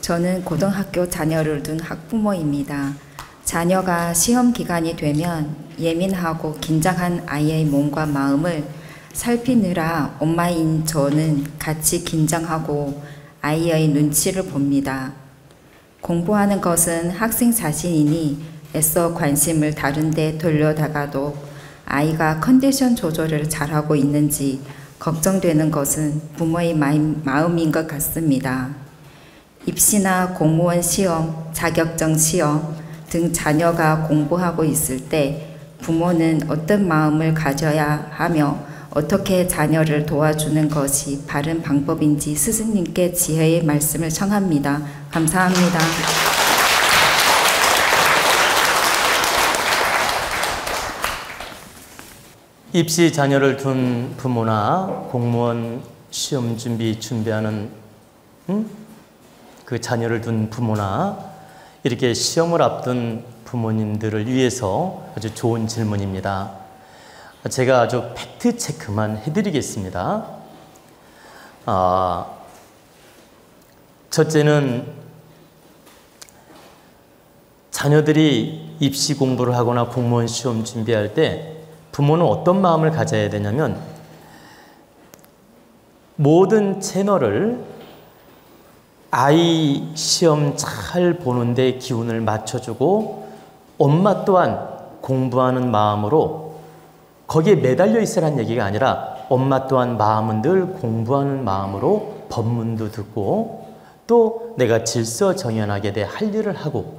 저는 고등학교 자녀를 둔 학부모입니다. 자녀가 시험 기간이 되면 예민하고 긴장한 아이의 몸과 마음을 살피느라 엄마인 저는 같이 긴장하고 아이의 눈치를 봅니다. 공부하는 것은 학생 자신이니 애써 관심을 다른 데 돌려다가도 아이가 컨디션 조절을 잘하고 있는지 걱정되는 것은 부모의 마음인 것 같습니다. 입시나 공무원 시험, 자격증 시험 등 자녀가 공부하고 있을 때 부모는 어떤 마음을 가져야 하며 어떻게 자녀를 도와주는 것이 바른 방법인지 스승님께 지혜의 말씀을 청합니다. 감사합니다. 입시 자녀를 둔 부모나 공무원 시험 준비하는 그 자녀를 둔 부모나 이렇게 시험을 앞둔 부모님들을 위해서 아주 좋은 질문입니다. 제가 아주 팩트 체크만 해드리겠습니다. 첫째는 자녀들이 입시 공부를 하거나 공무원 시험 준비할 때 부모는 어떤 마음을 가져야 되냐면 모든 채널을 아이 시험 잘 보는데 기운을 맞춰주고 엄마 또한 공부하는 마음으로 거기에 매달려 있으라는 얘기가 아니라 엄마 또한 마음은 늘 공부하는 마음으로 법문도 듣고 또 내가 질서정연하게 내 할 일을 하고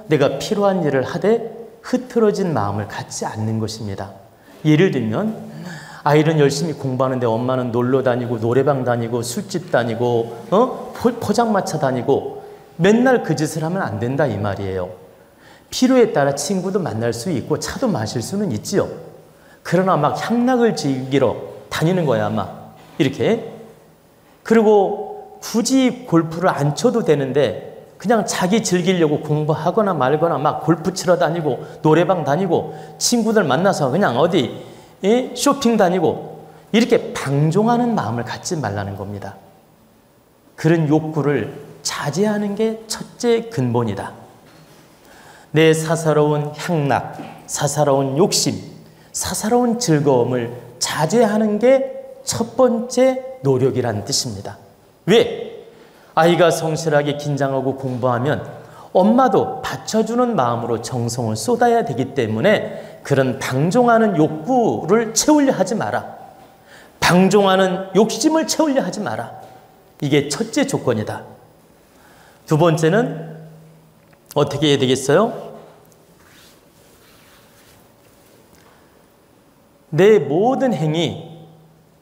내가 필요한 일을 하되 흐트러진 마음을 갖지 않는 것입니다. 예를 들면 아이는 열심히 공부하는데 엄마는 놀러 다니고 노래방 다니고 술집 다니고 포장마차 다니고 맨날 그 짓을 하면 안 된다 이 말이에요. 필요에 따라 친구도 만날 수 있고 차도 마실 수는 있지요. 그러나 막 향락을 즐기러 다니는 거야 막 이렇게. 그리고 굳이 골프를 안 쳐도 되는데 그냥 자기 즐기려고 공부하거나 말거나 막 골프 치러 다니고 노래방 다니고 친구들 만나서 그냥 어디 쇼핑 다니고 이렇게 방종하는 마음을 갖지 말라는 겁니다. 그런 욕구를 자제하는 게 첫째 근본이다. 내 사사로운 향락, 사사로운 욕심, 사사로운 즐거움을 자제하는 게 첫 번째 노력이란 뜻입니다. 왜? 아이가 성실하게 긴장하고 공부하면 엄마도 받쳐주는 마음으로 정성을 쏟아야 되기 때문에 그런 방종하는 욕구를 채우려 하지 마라. 방종하는 욕심을 채우려 하지 마라. 이게 첫째 조건이다. 두 번째는 어떻게 해야 되겠어요? 내 모든 행위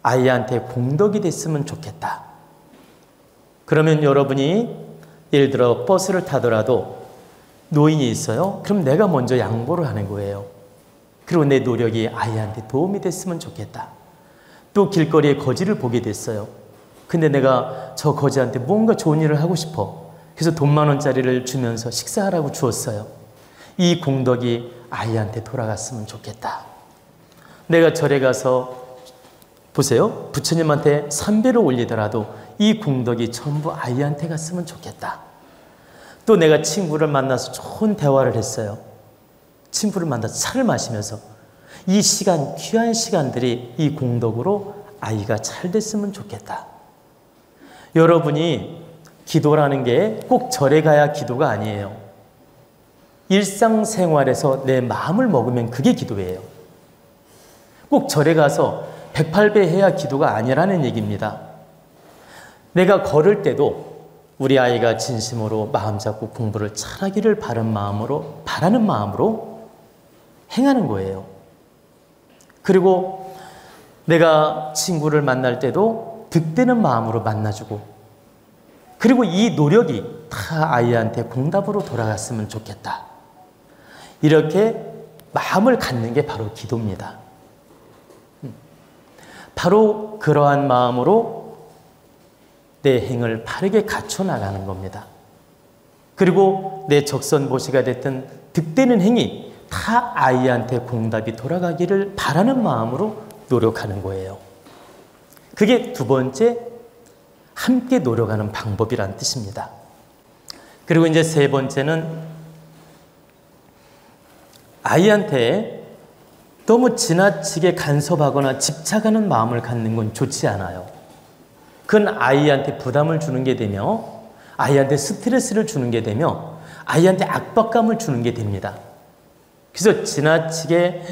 아이한테 공덕이 됐으면 좋겠다. 그러면 여러분이 예를 들어 버스를 타더라도 노인이 있어요. 그럼 내가 먼저 양보를 하는 거예요. 그리고 내 노력이 아이한테 도움이 됐으면 좋겠다. 또 길거리에 거지를 보게 됐어요. 근데 내가 저 거지한테 뭔가 좋은 일을 하고 싶어. 그래서 돈 10,000원짜리를 주면서 식사하라고 주었어요. 이 공덕이 아이한테 돌아갔으면 좋겠다. 내가 절에 가서 보세요. 부처님한테 3배를 올리더라도 이 공덕이 전부 아이한테 갔으면 좋겠다. 또 내가 친구를 만나서 좋은 대화를 했어요. 친구를 만나서 차를 마시면서 이 시간, 귀한 시간들이 이 공덕으로 아이가 잘 됐으면 좋겠다. 여러분이 기도라는 게 꼭 절에 가야 기도가 아니에요. 일상생활에서 내 마음을 먹으면 그게 기도예요. 꼭 절에 가서 108배 해야 기도가 아니라는 얘기입니다. 내가 걸을 때도 우리 아이가 진심으로 마음 잡고 공부를 잘하기를 바라는 마음으로 행하는 거예요. 그리고 내가 친구를 만날 때도 득되는 마음으로 만나주고 그리고 이 노력이 다 아이한테 공답으로 돌아갔으면 좋겠다. 이렇게 마음을 갖는 게 바로 기도입니다. 바로 그러한 마음으로 내 행을 바르게 갖춰 나가는 겁니다. 그리고 내 적선보시가 됐든 득되는 행위 다 아이한테 공답이 돌아가기를 바라는 마음으로 노력하는 거예요. 그게 두 번째 함께 노력하는 방법이란 뜻입니다. 그리고 이제 세 번째는 아이한테 너무 지나치게 간섭하거나 집착하는 마음을 갖는 건 좋지 않아요. 그건 아이한테 부담을 주는 게 되며 아이한테 스트레스를 주는 게 되며 아이한테 압박감을 주는 게 됩니다. 그래서 지나치게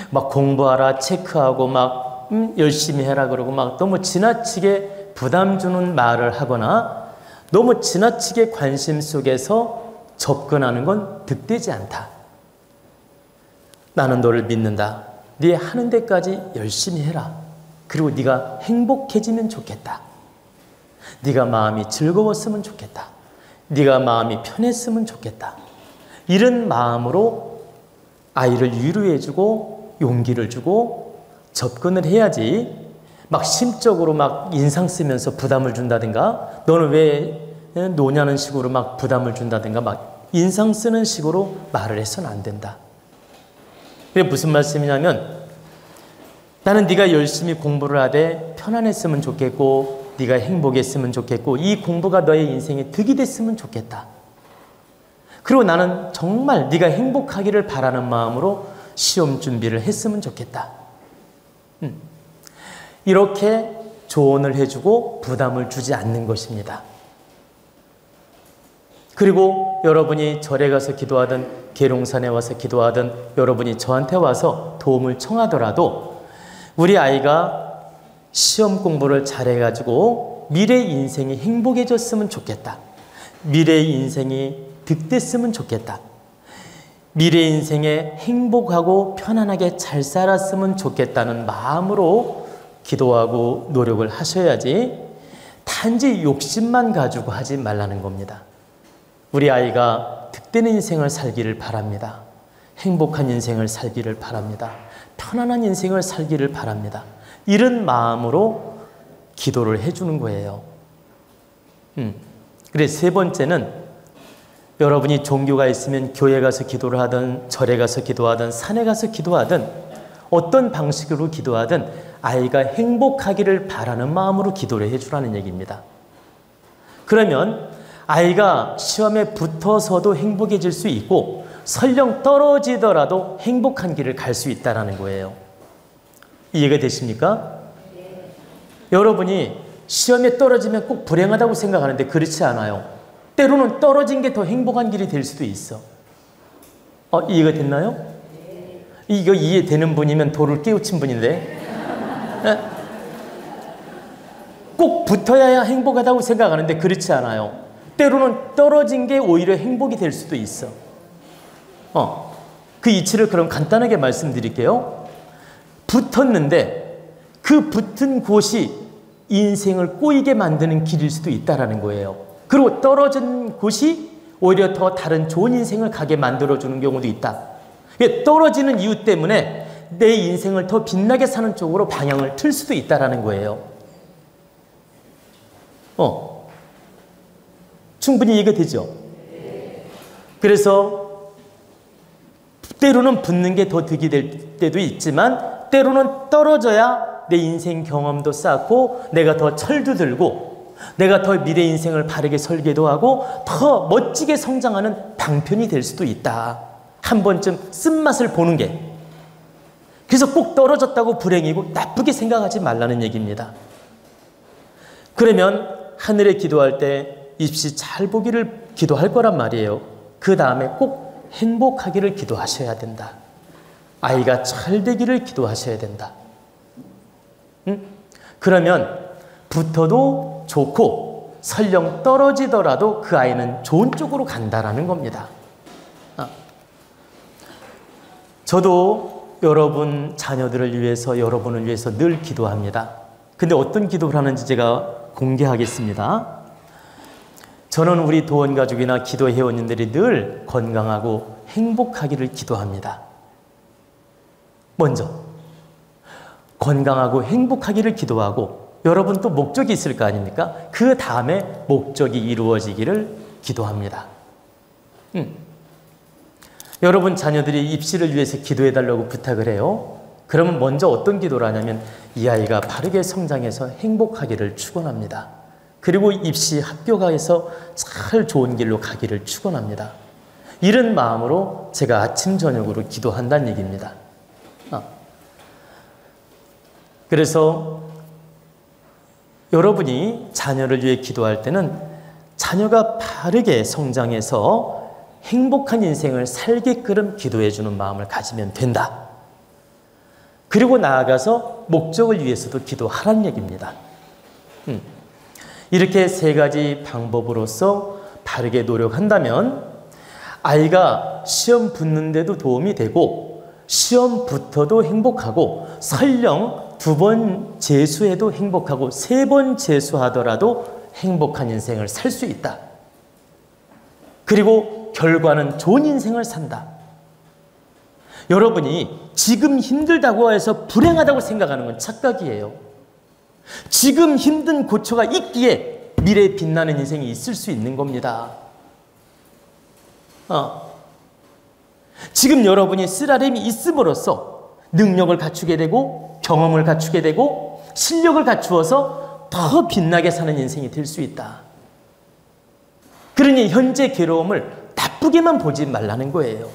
막 공부하라 체크하고 막 열심히 해라 그러고 막 너무 지나치게 부담 주는 말을 하거나 너무 지나치게 관심 속에서 접근하는 건 득되지 않다. 나는 너를 믿는다. 네 하는 데까지 열심히 해라. 그리고 네가 행복해지면 좋겠다. 네가 마음이 즐거웠으면 좋겠다. 네가 마음이 편했으면 좋겠다. 이런 마음으로 아이를 위로해주고 용기를 주고 접근을 해야지 막 심적으로 막 인상 쓰면서 부담을 준다든가 너는 왜 노냐는 식으로 막 부담을 준다든가 막 인상 쓰는 식으로 말을 해서는 안 된다. 그게 무슨 말씀이냐면 나는 네가 열심히 공부를 하되 편안했으면 좋겠고 네가 행복했으면 좋겠고 이 공부가 너의 인생에 득이 됐으면 좋겠다. 그리고 나는 정말 네가 행복하기를 바라는 마음으로 시험 준비를 했으면 좋겠다. 이렇게 조언을 해주고 부담을 주지 않는 것입니다. 그리고 여러분이 절에 가서 기도하든 계룡산에 와서 기도하든 여러분이 저한테 와서 도움을 청하더라도 우리 아이가 시험 공부를 잘해가지고 미래 인생이 행복해졌으면 좋겠다. 미래 인생이 득됐으면 좋겠다. 미래 인생에 행복하고 편안하게 잘 살았으면 좋겠다는 마음으로 기도하고 노력을 하셔야지 단지 욕심만 가지고 하지 말라는 겁니다. 우리 아이가 득되는 인생을 살기를 바랍니다. 행복한 인생을 살기를 바랍니다. 편안한 인생을 살기를 바랍니다. 이런 마음으로 기도를 해주는 거예요. 그래 세 번째는 여러분이 종교가 있으면 교회 가서 기도를 하든 절에 가서 기도하든 산에 가서 기도하든 어떤 방식으로 기도하든 아이가 행복하기를 바라는 마음으로 기도를 해주라는 얘기입니다. 그러면 아이가 시험에 붙어서도 행복해질 수 있고 설령 떨어지더라도 행복한 길을 갈 수 있다는 거예요. 이해가 되십니까? 네. 여러분이 시험에 떨어지면 꼭 불행하다고 생각하는데 그렇지 않아요. 때로는 떨어진 게 더 행복한 길이 될 수도 있어. 이해가 됐나요? 네. 이거 이해되는 분이면 돌을 깨우친 분인데 꼭 붙어야 행복하다고 생각하는데 그렇지 않아요. 때로는 떨어진 게 오히려 행복이 될 수도 있어. 그 이치를 그럼 간단하게 말씀드릴게요. 붙었는데 그 붙은 곳이 인생을 꼬이게 만드는 길일 수도 있다는 거예요. 그리고 떨어진 곳이 오히려 더 다른 좋은 인생을 가게 만들어주는 경우도 있다. 떨어지는 이유 때문에 내 인생을 더 빛나게 사는 쪽으로 방향을 틀 수도 있다는 거예요. 충분히 이해가 되죠? 그래서 때로는 붙는 게 더 득이 될 때도 있지만 때로는 떨어져야 내 인생 경험도 쌓고 내가 더 철도 들고 내가 더 미래 인생을 바르게 설계도 하고 더 멋지게 성장하는 방편이 될 수도 있다. 한 번쯤 쓴맛을 보는 게. 그래서 꼭 떨어졌다고 불행이고 나쁘게 생각하지 말라는 얘기입니다. 그러면 하늘에 기도할 때 입시 잘 보기를 기도할 거란 말이에요. 그 다음에 꼭 행복하기를 기도하셔야 된다. 아이가 잘 되기를 기도하셔야 된다. 그러면 붙어도 좋고 설령 떨어지더라도 그 아이는 좋은 쪽으로 간다라는 겁니다. 저도 여러분 자녀들을 위해서 여러분을 위해서 늘 기도합니다. 근데 어떤 기도를 하는지 제가 공개하겠습니다. 저는 우리 도원가족이나 기도 회원님들이 늘 건강하고 행복하기를 기도합니다. 먼저 건강하고 행복하기를 기도하고 여러분 또 목적이 있을 거 아닙니까? 그 다음에 목적이 이루어지기를 기도합니다. 여러분 자녀들이 입시를 위해서 기도해달라고 부탁을 해요. 그러면 먼저 어떤 기도를 하냐면 이 아이가 바르게 성장해서 행복하기를 축원합니다. 그리고 입시 합격해서 잘 좋은 길로 가기를 축원합니다. 이런 마음으로 제가 아침 저녁으로 기도한다는 얘기입니다. 그래서 여러분이 자녀를 위해 기도할 때는 자녀가 바르게 성장해서 행복한 인생을 살게끔 기도해 주는 마음을 가지면 된다. 그리고 나아가서 목적을 위해서도 기도하라는 얘기입니다. 이렇게 세 가지 방법으로서 바르게 노력한다면 아이가 시험 붙는데도 도움이 되고 시험 붙어도 행복하고 설령 2번 재수해도 행복하고 3번 재수하더라도 행복한 인생을 살 수 있다. 그리고 결과는 좋은 인생을 산다. 여러분이 지금 힘들다고 해서 불행하다고 생각하는 건 착각이에요. 지금 힘든 고초가 있기에 미래에 빛나는 인생이 있을 수 있는 겁니다. 지금 여러분이 쓰라림이 있음으로써 능력을 갖추게 되고 경험을 갖추게 되고 실력을 갖추어서 더 빛나게 사는 인생이 될 수 있다. 그러니 현재 괴로움을 나쁘게만 보지 말라는 거예요.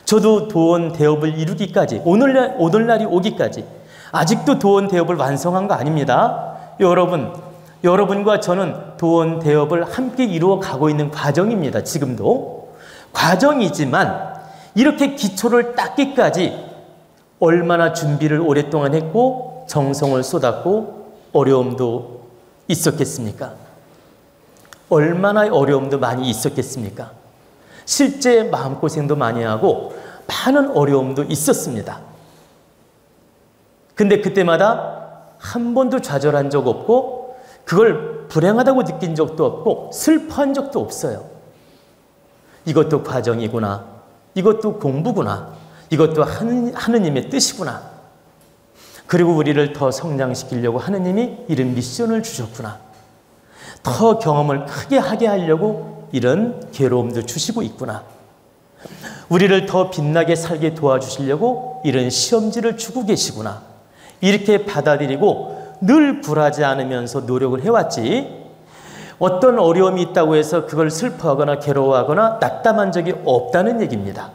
저도 도원 대업을 이루기까지 오늘날이 오기까지 아직도 도원 대업을 완성한 거 아닙니다. 여러분과 저는 도원 대업을 함께 이루어 가고 있는 과정입니다. 지금도 과정이지만 이렇게 기초를 닦기까지 얼마나 준비를 오랫동안 했고 정성을 쏟았고 어려움도 있었겠습니까? 얼마나 어려움도 많이 있었겠습니까? 실제 마음고생도 많이 하고 많은 어려움도 있었습니다. 근데 그때마다 한 번도 좌절한 적 없고 그걸 불행하다고 느낀 적도 없고 슬퍼한 적도 없어요. 이것도 과정이구나. 이것도 공부구나. 이것도 하느님의 뜻이구나. 그리고 우리를 더 성장시키려고 하느님이 이런 미션을 주셨구나. 더 경험을 크게 하게 하려고 이런 괴로움도 주시고 있구나. 우리를 더 빛나게 살게 도와주시려고 이런 시험지를 주고 계시구나. 이렇게 받아들이고 늘 굴하지 않으면서 노력을 해왔지, 어떤 어려움이 있다고 해서 그걸 슬퍼하거나 괴로워하거나 낙담한 적이 없다는 얘기입니다.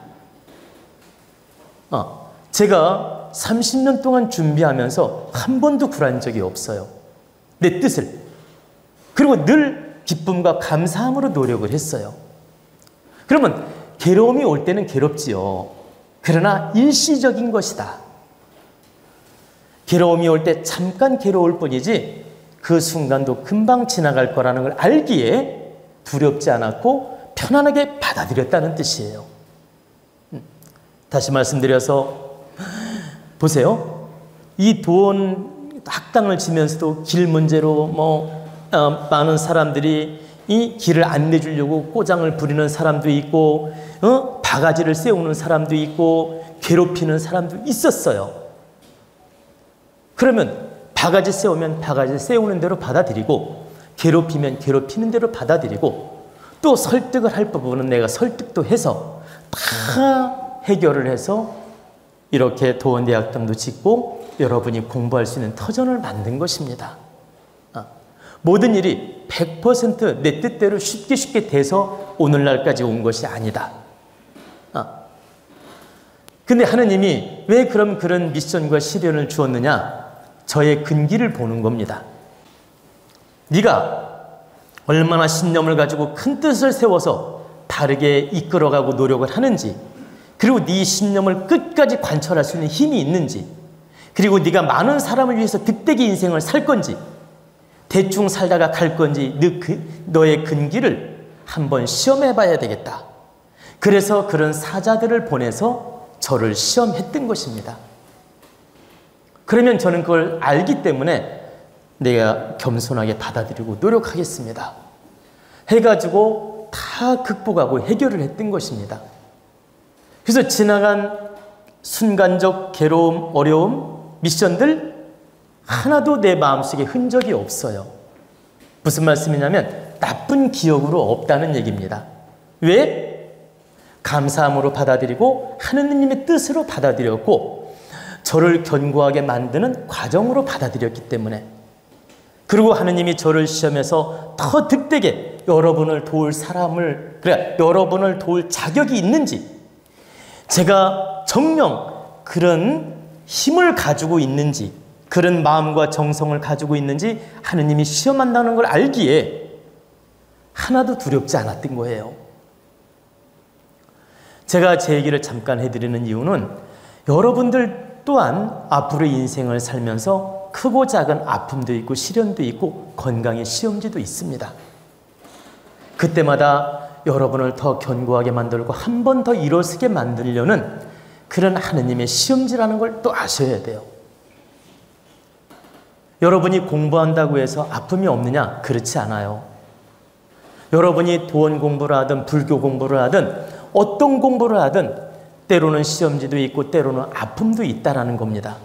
제가 30년 동안 준비하면서 한 번도 굴한 적이 없어요. 내 뜻을. 그리고 늘 기쁨과 감사함으로 노력을 했어요. 그러면 괴로움이 올 때는 괴롭지요. 그러나 일시적인 것이다. 괴로움이 올 때 잠깐 괴로울 뿐이지 그 순간도 금방 지나갈 거라는 걸 알기에 두렵지 않았고 편안하게 받아들였다는 뜻이에요. 다시 말씀드려서 보세요. 이 도원 학당을 지면서도 길 문제로 많은 사람들이 이 길을 안 내주려고 꼬장을 부리는 사람도 있고 바가지를 세우는 사람도 있고 괴롭히는 사람도 있었어요. 그러면 바가지 세우면 바가지 세우는 대로 받아들이고 괴롭히면 괴롭히는 대로 받아들이고 또 설득을 할 부분은 내가 설득도 해서 다 해결을 해서 이렇게 도원대학당도 짓고 여러분이 공부할 수 있는 터전을 만든 것입니다. 모든 일이 100% 내 뜻대로 쉽게 돼서 오늘날까지 온 것이 아니다. 근데 하느님이 왜 그럼 그런 미션과 시련을 주었느냐? 저의 근기를 보는 겁니다. 네가 얼마나 신념을 가지고 큰 뜻을 세워서 바르게 이끌어가고 노력을 하는지, 그리고 네 신념을 끝까지 관철할 수 있는 힘이 있는지, 그리고 네가 많은 사람을 위해서 득되게 인생을 살 건지 대충 살다가 갈 건지 너의 근기를 한번 시험해 봐야 되겠다. 그래서 그런 사자들을 보내서 저를 시험했던 것입니다. 그러면 저는 그걸 알기 때문에 내가 겸손하게 받아들이고 노력하겠습니다. 해가지고 다 극복하고 해결을 했던 것입니다. 그래서 지나간 순간적 괴로움, 어려움, 미션들 하나도 내 마음속에 흔적이 없어요. 무슨 말씀이냐면 나쁜 기억으로 없다는 얘기입니다. 왜? 감사함으로 받아들이고 하느님의 뜻으로 받아들였고 저를 견고하게 만드는 과정으로 받아들였기 때문에. 그리고 하느님이 저를 시험해서 더 득되게 여러분을 도울 사람을, 그래, 여러분을 도울 자격이 있는지, 제가 정녕 그런 힘을 가지고 있는지, 그런 마음과 정성을 가지고 있는지 하느님이 시험한다는 걸 알기에 하나도 두렵지 않았던 거예요. 제가 제 얘기를 잠깐 해드리는 이유는 여러분들 또한 앞으로의 인생을 살면서 크고 작은 아픔도 있고 시련도 있고 건강의 시험지도 있습니다. 그때마다 여러분을 더 견고하게 만들고 한 번 더 일어서게 만들려는 그런 하느님의 시험지라는 걸 또 아셔야 돼요. 여러분이 공부한다고 해서 아픔이 없느냐? 그렇지 않아요. 여러분이 도원 공부를 하든 불교 공부를 하든 어떤 공부를 하든 때로는 시험지도 있고 때로는 아픔도 있다라는 겁니다.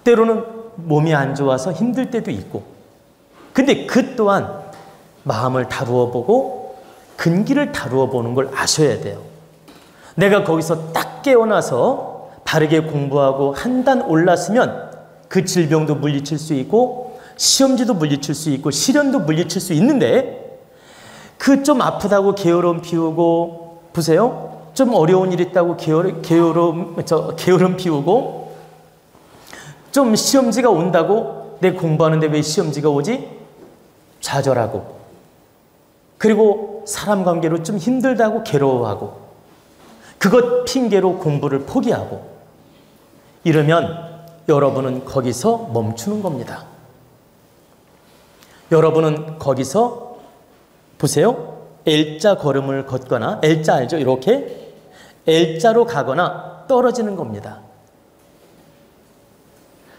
때로는 몸이 안 좋아서 힘들 때도 있고, 근데 그 또한 마음을 다루어 보고 근기를 다루어 보는 걸 아셔야 돼요. 내가 거기서 딱 깨어나서 바르게 공부하고 한 단 올랐으면 그 질병도 물리칠 수 있고 시험지도 물리칠 수 있고 시련도 물리칠 수 있는데, 그 좀 아프다고 게으름 피우고, 보세요, 좀 어려운 일 있다고 게으름 피우고, 좀 시험지가 온다고 내 공부하는데 왜 시험지가 오지? 좌절하고, 그리고 사람 관계로 좀 힘들다고 괴로워하고, 그것 핑계로 공부를 포기하고, 이러면 여러분은 거기서 멈추는 겁니다. 여러분은 거기서, 보세요, L자 걸음을 걷거나, L자 알죠? 이렇게 L자로 가거나 떨어지는 겁니다.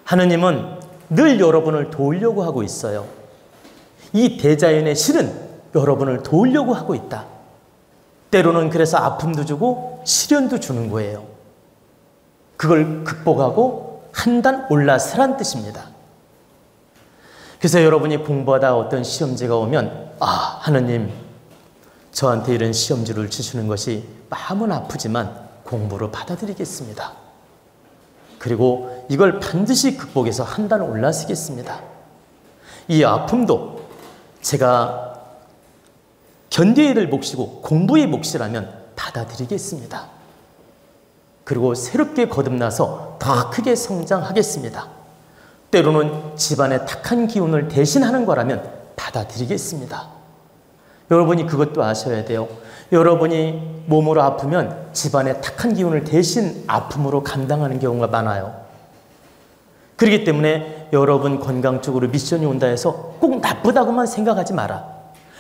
하느님은 늘 여러분을 도우려고 하고 있어요. 이 대자연의 실은 여러분을 도우려고 하고 있다. 때로는 그래서 아픔도 주고 시련도 주는 거예요. 그걸 극복하고 한 단 올라서란 뜻입니다. 그래서 여러분이 공부하다 어떤 시험지가 오면, 아, 하느님, 저한테 이런 시험지를 주시는 것이 마음은 아프지만 공부로 받아들이겠습니다. 그리고 이걸 반드시 극복해서 한 단 올라서겠습니다. 이 아픔도 제가 견뎌야 될 몫이고 공부의 몫이라면 받아들이겠습니다. 그리고 새롭게 거듭나서 더 크게 성장하겠습니다. 때로는 집안의 탁한 기운을 대신하는 거라면 받아들이겠습니다. 여러분이 그것도 아셔야 돼요. 여러분이 몸으로 아프면 집안의 탁한 기운을 대신 아픔으로 감당하는 경우가 많아요. 그렇기 때문에 여러분 건강 쪽으로 미션이 온다 해서 꼭 나쁘다고만 생각하지 마라.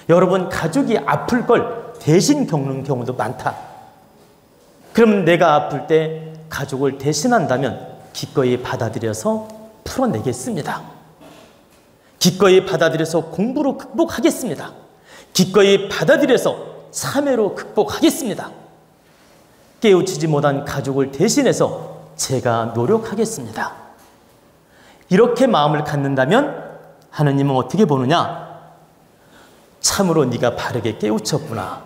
여러분 가족이 아플 걸 대신 겪는 경우도 많다. 그러면 내가 아플 때 가족을 대신한다면 기꺼이 받아들여서 풀어내겠습니다. 기꺼이 받아들여서 공부로 극복하겠습니다. 기꺼이 받아들여서 참회로 극복하겠습니다. 깨우치지 못한 가족을 대신해서 제가 노력하겠습니다. 이렇게 마음을 갖는다면 하느님은 어떻게 보느냐? 참으로 네가 바르게 깨우쳤구나.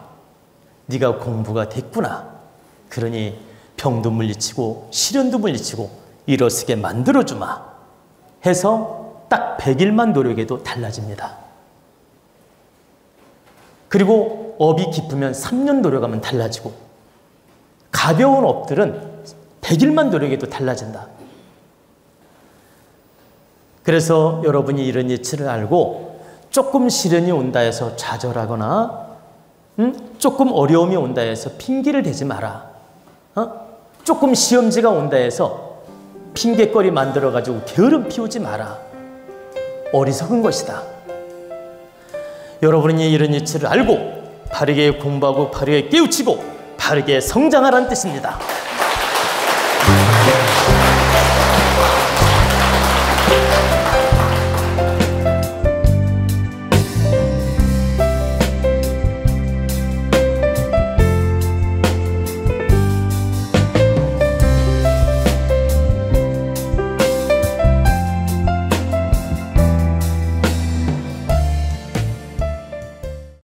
네가 공부가 됐구나. 그러니 병도 물리치고 시련도 물리치고 일어서게 만들어주마 해서 딱 100일만 노력해도 달라집니다. 그리고 업이 깊으면 3년 노력하면 달라지고, 가벼운 업들은 100일만 노력해도 달라진다. 그래서 여러분이 이런 이치를 알고 조금 시련이 온다 해서 좌절하거나 조금 어려움이 온다 해서 핑계를 대지 마라. 조금 시험지가 온다 해서 핑계거리 만들어가지고 게으름 피우지 마라. 어리석은 것이다. 여러분이 이런 이치를 알고 바르게 공부하고 바르게 깨우치고 바르게 성장하라는 뜻입니다.